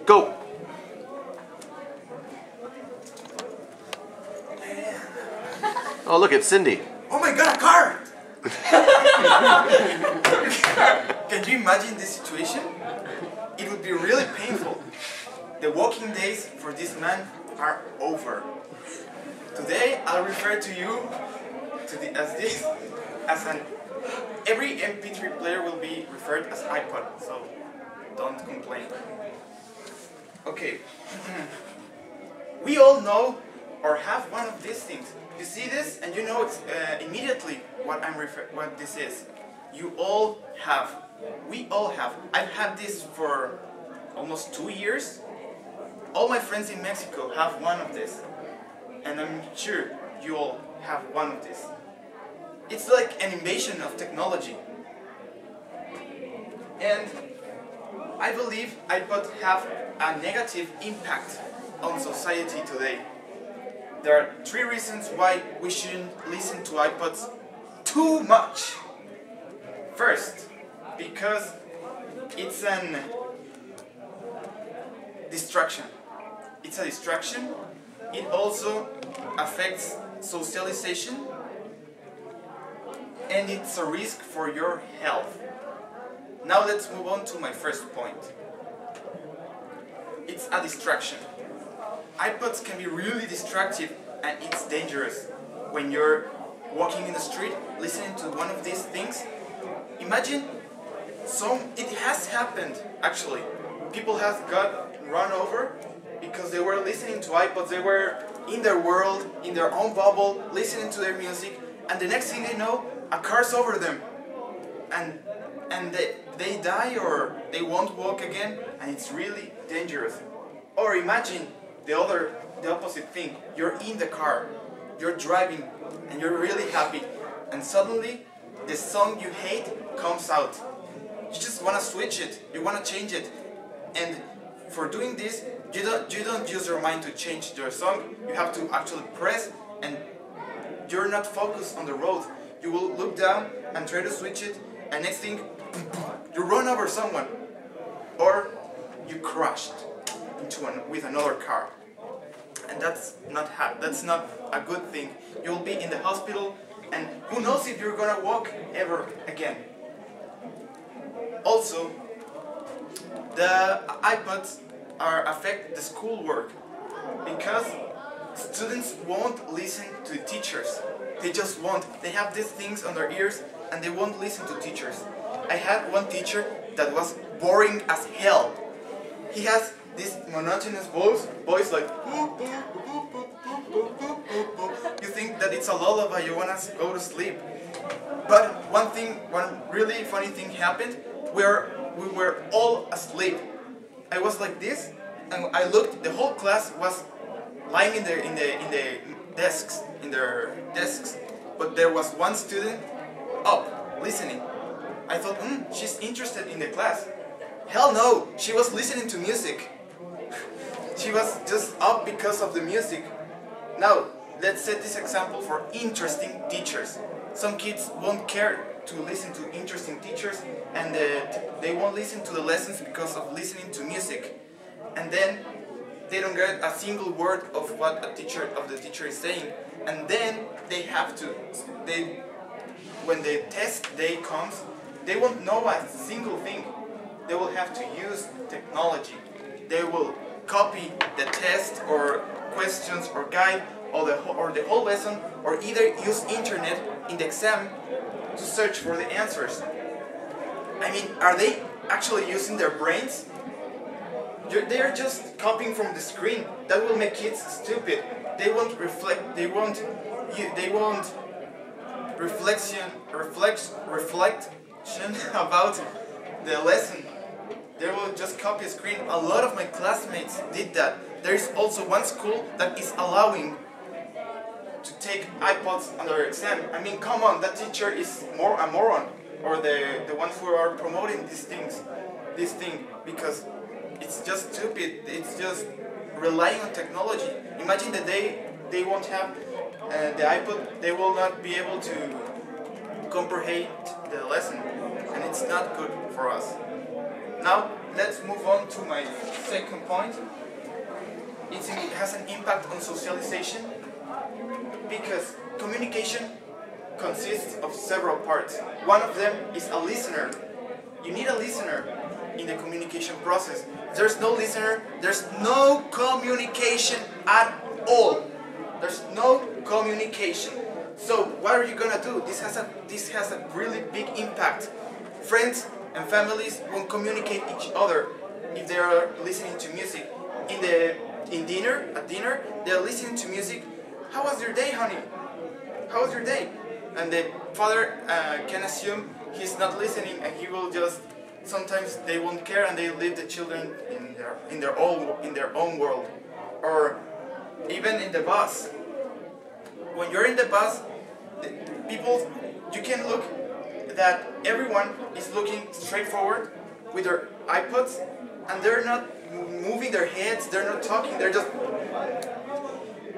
Go! Oh, look, it's Cindy. Oh my god, a car! Can you imagine this situation? It would be really painful. The walking days for this man are over. Today I'll refer to you as every MP3 player will be referred as iPod, so don't complain. Okay. We all know or have one of these things. You see this and you know it's immediately what this is. You all have. We all have. I've had this for almost 2 years. All my friends in Mexico have one of this. And I'm sure you all have one of this. It's like an invasion of technology. And I believe iPods have a negative impact on society today. There are 3 reasons why we shouldn't listen to iPods too much. First, because it's an distraction. It's a distraction. It also affects socialization, and it's a risk for your health. Now let's move on to my first point. It's a distraction. iPods can be really distractive and it's dangerous. When you're walking in the street listening to one of these things, imagine it has happened actually. People have got run over because they were listening to iPods. They were in their world, in their own bubble, listening to their music, and the next thing they know, a car's over them. And they die or they won't walk again, and it's really dangerous. Or imagine the opposite thing. You're in the car, you're driving, and you're really happy, and suddenly the song you hate comes out. You just want to switch it, you want to change it, and for doing this, you don't use your mind to change your song. You have to actually press, and you're not focused on the road. You will look down and try to switch it, and next thing, you run over someone, or you crashed with another car, and that's not a good thing. You'll be in the hospital, and who knows if you're gonna walk ever again. Also, the iPods affect the schoolwork because students won't listen to teachers. They just won't. They have these things on their ears and they won't listen to teachers. I had one teacher that was boring as hell. He has this monotonous voice like you think that it's a lullaby, you wanna go to sleep. But one really funny thing happened where we were all asleep. I was like this, and I looked. The whole class was lying in their desks, but there was one student up listening. I thought, she's interested in the class. Hell no, she was listening to music. She was just up because of the music. Now, let's set this example for interesting teachers. Some kids won't care to listen to interesting teachers, and they won't listen to the lessons because of listening to music. And then they don't get a single word of what the teacher is saying. And then when the test day comes, they won't know a single thing. They will have to use technology. They will copy the test or questions or guide or the whole lesson, or either use internet in the exam to search for the answers. I mean, are they actually using their brains? They're just copying from the screen. That will make kids stupid. They won't reflect. They won't reflection about the lesson. They will just copy a screen. A lot of my classmates did that. There is also one school that is allowing to take iPods on their exam. I mean, come on, that teacher is a moron, or the ones who are promoting this thing, because it's just stupid. It's just relying on technology. Imagine the day they won't have the iPod, they will not be able to comprehend the lesson, and it's not good for us. Now, let's move on to my second point. It has an impact on socialization because communication consists of several parts. One of them is a listener. You need a listener in the communication process. If there's no listener, there's no communication at all. There's no communication. So what are you gonna do? This has a really big impact. Friends and families won't communicate each other if they are listening to music. At dinner, they're listening to music. How was your day, honey? How was your day? And the father can assume he's not listening, and he will just. Sometimes they won't care, and they leave the children in their own world. Or even in the bus. When you're in the bus, you can look that everyone is looking straight forward with their iPods, and they're not moving their heads, they're not talking, they're just...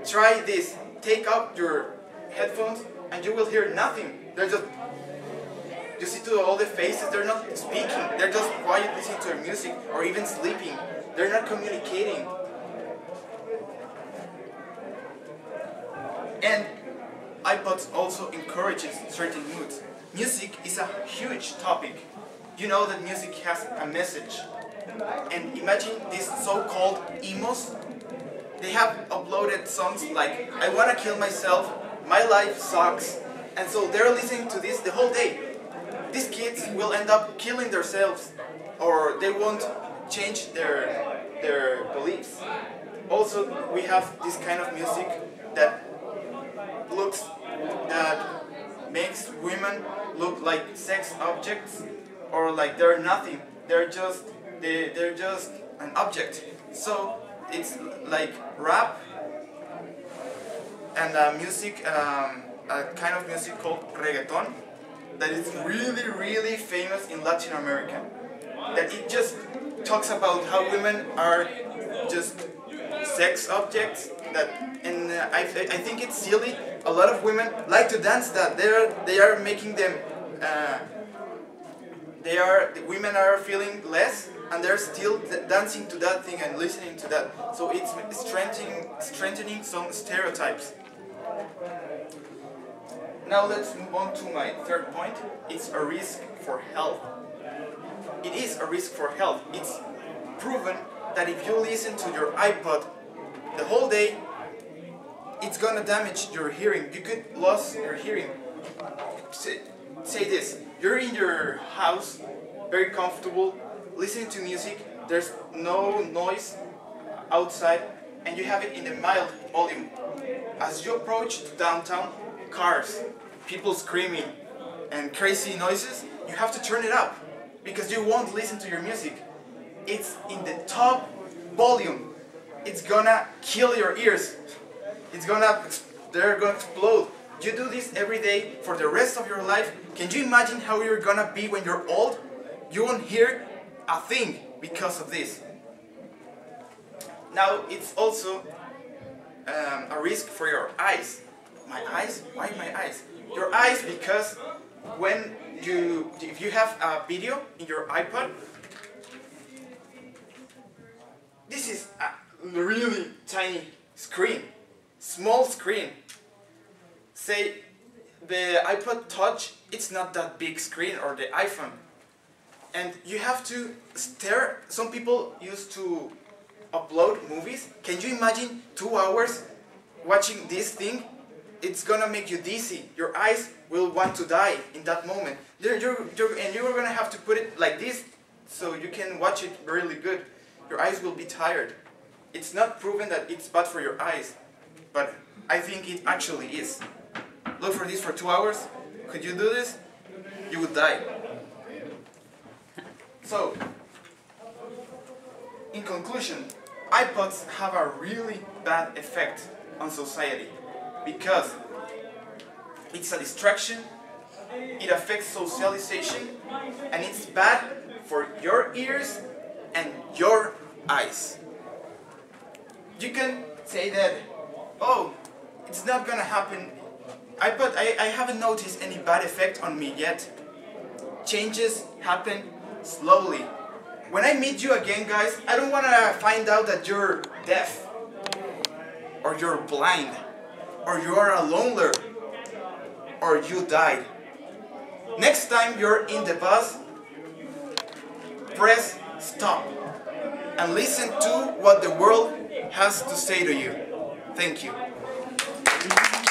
Try this. Take out your headphones and you will hear nothing. They're just... You see to all the faces, they're not speaking, they're just quiet listening to their music or even sleeping. They're not communicating. And iPods also encourages certain moods. Music is a huge topic. You know that music has a message. And imagine these so-called emos. They have uploaded songs like, I wanna kill myself, my life sucks. And so they're listening to this the whole day. These kids will end up killing themselves, or they won't change their beliefs. Also, we have this kind of music that makes women look like sex objects, or like they're nothing. They're just an object. So it's like rap and music, a kind of music called reggaeton, that is really, really famous in Latin America. That it just talks about how women are just sex objects. I think it's silly. A lot of women like to dance that. They are making them. Women are feeling less, and they're still dancing to that thing and listening to that. So it's strengthening some stereotypes. Now let's move on to my third point. It's a risk for health. It is a risk for health. It's proven that if you listen to your iPod the whole day, it's gonna damage your hearing. You could lose your hearing. Say this. You're in your house, very comfortable, listening to music. There's no noise outside, and you have it in a mild volume. As you approach downtown, cars, people screaming, and crazy noises, you have to turn it up because you won't listen to your music. It's in the top volume. It's gonna kill your ears. They're gonna explode. You do this every day for the rest of your life. Can you imagine how you're gonna be when you're old? You won't hear a thing because of this. Now it's also a risk for your eyes. My eyes? Why my eyes? Your eyes, because if you have a video in your iPod, this is a really tiny screen, small screen. Say the iPod Touch, it's not that big screen, or the iPhone. And you have to stare. Some people used to upload movies. Can you imagine 2 hours watching this thing? It's gonna make you dizzy. Your eyes will want to die in that moment. And you're gonna have to put it like this so you can watch it really good. Your eyes will be tired. It's not proven that it's bad for your eyes, but I think it actually is. Look for this for 2 hours. Could you do this? You would die. So, in conclusion, iPods have a really bad effect on society because it's a distraction, it affects socialization, and it's bad for your ears and your eyes. You can say that, oh, it's not gonna happen. I haven't noticed any bad effect on me yet. Changes happen slowly. when I meet you again, guys, I don't want to find out that you're deaf, or you're blind, or you are a loner, or you died. Next time you're in the bus, press stop and listen to what the world has to say to you. Thank you.